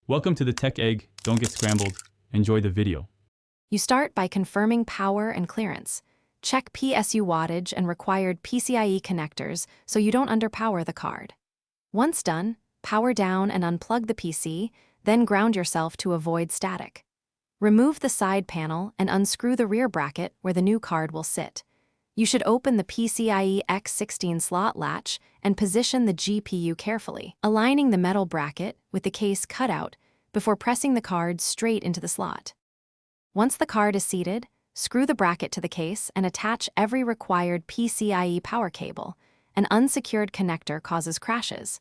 Welcome to the Tech Egg. Don't get scrambled. Enjoy the video. You start by confirming power and clearance. Check PSU wattage and required PCIe connectors so you don't underpower the card. Once done, power down and unplug the PC, then ground yourself to avoid static. Remove the side panel and unscrew the rear bracket where the new card will sit. You should open the PCIe X16 slot latch and position the GPU carefully, aligning the metal bracket with the case cutout before pressing the card straight into the slot. Once the card is seated, screw the bracket to the case and attach every required PCIe power cable. An unsecured connector causes crashes.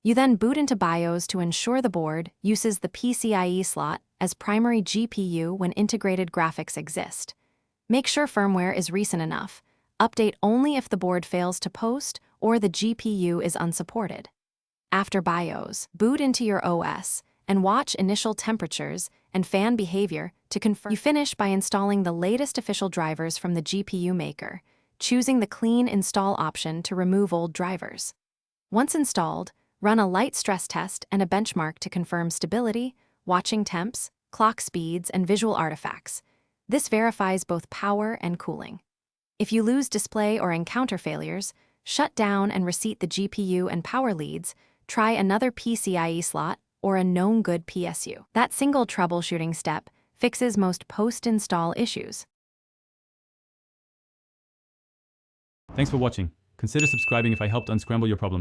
You then boot into BIOS to ensure the board uses the PCIe slot as primary GPU when integrated graphics exist. Make sure firmware is recent enough. Update only if the board fails to post or the GPU is unsupported. After BIOS, boot into your OS and watch initial temperatures and fan behavior to confirm. You finish by installing the latest official drivers from the GPU maker, choosing the Clean Install option to remove old drivers. Once installed, run a light stress test and a benchmark to confirm stability, watching temps, clock speeds, and visual artifacts. This verifies both power and cooling. If you lose display or encounter failures, shut down and reset the GPU and power leads, try another PCIe slot or a known good PSU. That single troubleshooting step fixes most post-install issues. Thanks for watching. Consider subscribing if I helped unscramble your problems.